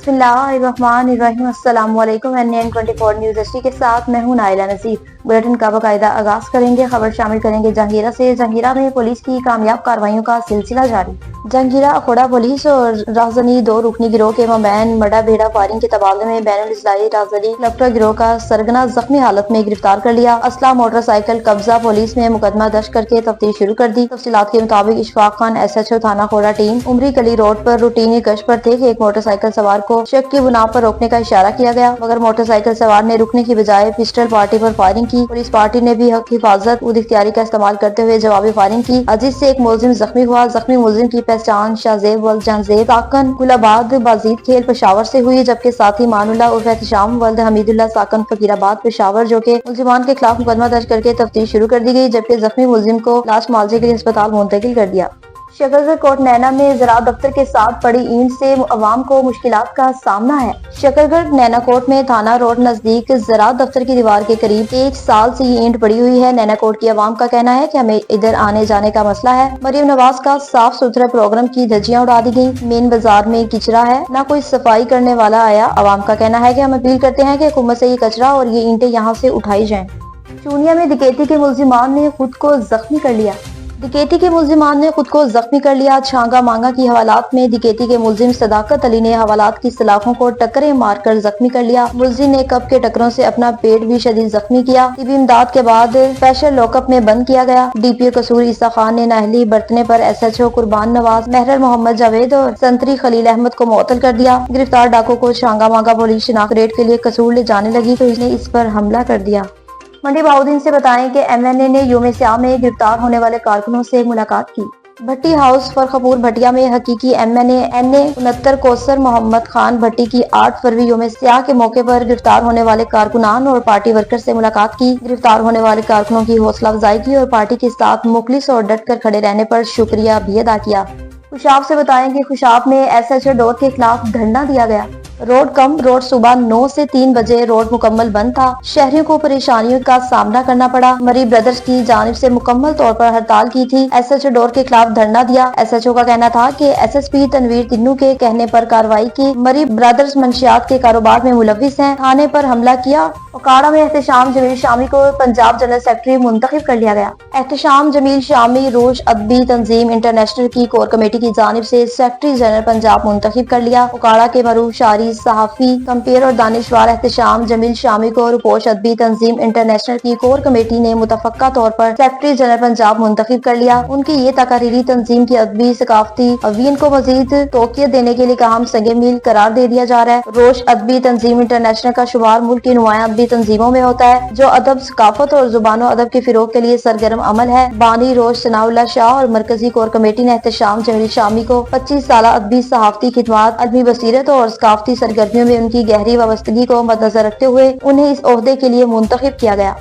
بسم اللہ الرحمن الرحیم۔ السلام علیکم۔ NN24 نیوز ایچ ڈی کے ساتھ میں ہوں نائلہ نذیر۔ بلیٹن کا باقاعدہ آغاز کریں گے۔ خبر شامل کریں گے جہانگیرہ سے۔ جہانگیرہ میں پولیس کی کامیاب کارروائیوں کا سلسلہ جاری۔ جہانگیرہ اخوڑا پولیس اور راہزنی دو رکنی گروہ کے مابین مڈا بھیڑا فائرنگ کے تبادلے میں بین الاضلاعی راہزنی لپٹا گروہ کا سرگنا زخمی حالت میں گرفتار کر لیا۔ اسلحہ موٹر سائیکل قبضہ۔ پولیس نے مقدمہ درج کر کے تفتیش شروع کر دی۔ تفصیلات کے مطابق اشفاق خان SHO تھانہ اخوڑا ٹیم عمری کلی روڈ پر روٹینی گشت پر تھے کہ ایک موٹر سائیکل سوار کو شک کی بنا پر روکنے کا اشارہ کیا گیا، مگر موٹر سائیکل سوار نے رکنے کی بجائے پسٹل پارٹی پر فائرنگ کی۔ پولیس پارٹی نے بھی حق حفاظت خود اختیاری کا استعمال کرتے ہوئے جوابی فائرنگ کی، جس سے ایک ملزم زخمی ہوا۔ زخمی ملزم کی پہچان شاہزیب ولد جہانزیب ساکن گل آباد بازید کھیل پشاور سے ہوئی، جبکہ ساتھی مان اللہ عرف احتشام ولد حمید اللہ ساکن فقیر آباد پشاور، جو کہ ملزمان کے خلاف مقدمہ درج کر کے تفتیش شروع کر دی گئی، جبکہ زخمی ملزم کو علاج معالجے کے لیے ہسپتال منتقل کر دیا۔ شکرگڑھ کوٹ نینا میں زراعت دفتر کے ساتھ پڑی اینٹ سے عوام کو مشکلات کا سامنا ہے۔ شکرگڑھ نینا کوٹ میں تھانہ روڈ نزدیک زراعت دفتر کی دیوار کے قریب 1 سال سے یہ اینٹ پڑی ہوئی ہے۔ نینا کوٹ کی عوام کا کہنا ہے کہ ہمیں ادھر آنے جانے کا مسئلہ ہے۔ مریم نواز کا صاف ستھرا پروگرام کی دھجیاں اڑا دی گئیں۔ مین بازار میں کچرا ہے، نہ کوئی صفائی کرنے والا آیا۔ عوام کا کہنا ہے کہ ہم اپیل کرتے ہیں کہ حکومت سے یہ کچرا اور یہ اینٹیں یہاں سے اٹھائی جائیں۔ چونیا میں ڈکیتی کے ملزمان نے خود کو زخمی کر لیا۔ ڈکیتی کے ملزمان نے خود کو زخمی کر لیا۔ چھانگا مانگا کی حوالات میں ڈکیتی کے ملزم صداقت علی نے حوالات کی سلاخوں کو ٹکریں مار کر زخمی کر لیا۔ ملزم نے کپ کے ٹکروں سے اپنا پیٹ بھی شدید زخمی کیا۔ طبی امداد کے بعد اسپیشل لاک اپ میں بند کیا گیا۔ DPO قصور عیسیٰ خان نے نااہلی برتنے پر SHO قربان نواز، محرر محمد جاوید اور سنتری خلیل احمد کو معطل کر دیا۔ گرفتار ڈاکو کو چھانگا مانگا پولیس شناخت ریٹ کے لیے قصور لے جانے لگی تو اس نے اس پر حملہ کر دیا۔ منڈی بہاؤالدین سے بتائیں کہ MNA نے یوم سیاہ میں گرفتار ہونے والے کارکنوں سے ملاقات کی۔ بھٹی ہاؤس فرخپور بھٹیا میں حقیقی MNA NA 69 کوثر محمد خان بھٹی کی 8 فروری یوم سیاہ کے موقع پر گرفتار ہونے والے کارکنان اور پارٹی ورکر سے ملاقات کی۔ گرفتار ہونے والے کارکنوں کی حوصلہ افزائی کی اور پارٹی کے ساتھ مخلص اور ڈٹ کر کھڑے رہنے پر شکریہ بھی ادا کیا۔ خوشاب سے بتائیں کہ خوشاب میں SHO ڈور کے خلاف دھرنا دیا گیا۔ روڈ صبح 9 سے 3 بجے روڈ مکمل بند تھا۔ شہریوں کو پریشانیوں کا سامنا کرنا پڑا۔ مری بردرز کی جانب سے مکمل طور پر ہڑتال کی تھی۔ SHO ڈور کے خلاف دھرنا دیا۔ SHO کا کہنا تھا کہ SSP تنویر تنو کے کہنے پر کارروائی کی۔ مری بردرز منشیات کے کاروبار میں ملوث ہیں، تھانے پر حملہ کیا۔ اوکاڑا میں احتشام جمیل شامی کو پنجاب جنرل سیکرٹری منتخب کر لیا گیا۔ احتشام جمیل شامی روش ادبی تنظیم انٹرنیشنل کی کور کمیٹی کی جانب سے سیکرٹری جنرل پنجاب منتخب کر لیا۔ اوکاڑا کے معروف شاعری، صحافی، کمپیر اور دانشور احتشام جمیل شامی کو روش ادبی تنظیم انٹرنیشنل کی کور کمیٹی نے متفقہ طور پر سیکرٹری جنرل پنجاب منتخب کر لیا۔ ان کی یہ تقرری تنظیم کی ادبی ثقافتی اوین کو مزید توقیت دینے کے لیے اہم سنگ میل قرار دے دیا جا رہا ہے۔ روش ادبی تنظیم انٹرنیشنل کا شمار ملک کی نمایاں ادبی تنظیموں میں ہوتا ہے جو ادب، ثقافت اور زبان و ادب کے فروغ کے لیے سرگرم عمل ہے۔ بانی روش ثناء اللہ شاہ اور مرکزی کور کمیٹی نے احتشام جمیل شامی کو 25 سالہ ادبی صحافتی خدمات، علمی بصیرت اور ثقافتی سرگرمیوں میں ان کی گہری وابستگی کو مدنظر رکھتے ہوئے انہیں اس عہدے کے لیے منتخب کیا گیا۔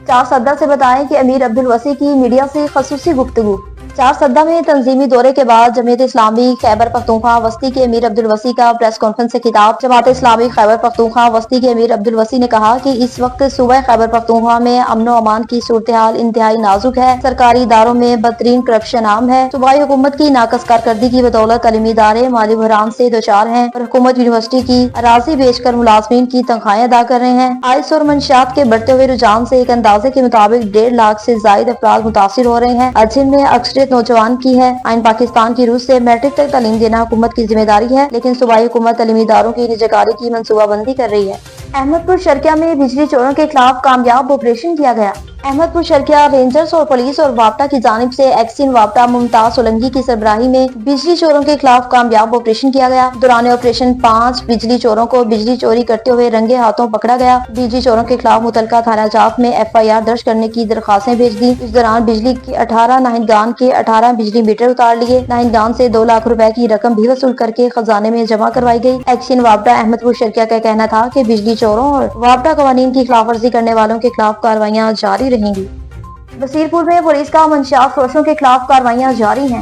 چارسدہ سے بتائیں کہ امیر عبدالوسی کی میڈیا سے خصوصی گفتگو۔ چارسدہ میں تنظیمی دورے کے بعد جمعیت اسلامی خیبر پختونخوا وسطی کے امیر عبدالوسی کا پریس کانفرنس سے خطاب۔ جماعت اسلامی خیبر پختونخوا وسطی کے امیر عبدالوسی نے کہا کہ اس وقت صوبہ خیبر پختونخوا میں امن و امان کی صورتحال انتہائی نازک ہے۔ سرکاری اداروں میں بدترین کرپشن عام ہے۔ صوبائی حکومت کی ناقص کارکردگی کی بدولت تعلیمی ادارے مالی بحران سے دوچار ہیں اور حکومت یونیورسٹی کی اراضی بیچ کر ملازمین کی تنخواہیں ادا کر رہے ہیں۔ آئس اور منشیات کے بڑھتے ہوئے رجحان سے ایک اندازے کے مطابق 1.5 لاکھ سے زائد افراد متاثر ہو رہے ہیں، جن میں اکثریت نوجوان کی ہے۔ آئین پاکستان کی روح سے میٹرک تک تعلیم دینا حکومت کی ذمہ داری ہے، لیکن صوبائی حکومت تعلیمی اداروں کی نجکاری کی منصوبہ بندی کر رہی ہے۔ احمد پور شرقیہ میں بجلی چوروں کے خلاف کامیاب آپریشن کیا گیا۔ احمد پور شرقیہ رینجرز اور پولیس اور وابٹا کی جانب سے ایکسین وابٹا ممتاز سولنگی کی سربراہی میں بجلی چوروں کے خلاف کامیاب آپریشن کیا گیا۔ دوران آپریشن 5 بجلی چوروں کو بجلی چوری کرتے ہوئے رنگے ہاتھوں پکڑا گیا۔ بجلی چوروں کے خلاف متعلقہ تھانہ جات میں FIR درج کرنے کی درخواستیں بھیج دی۔ اس دوران بجلی کے 18 ناہندگان کے 18 بجلی میٹر اتار لیے۔ ناہندگان سے 2 لاکھ روپے کی رقم بھی وصول کر کے خزانے میں جمع کروائی گئی۔ ایکسین وابٹا احمد پور شرقیہ کا کہنا تھا کہ بجلی چوروں اور وابٹا قوانین کی خلاف ورزی کرنے والوں کے خلاف کارروائیاں جاری رہیں گی۔ بصیر پور میں پولیس کا منشیات فروشوں کے خلاف کارروائیاں جاری ہیں۔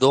2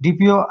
DPO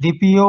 DPO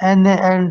NAN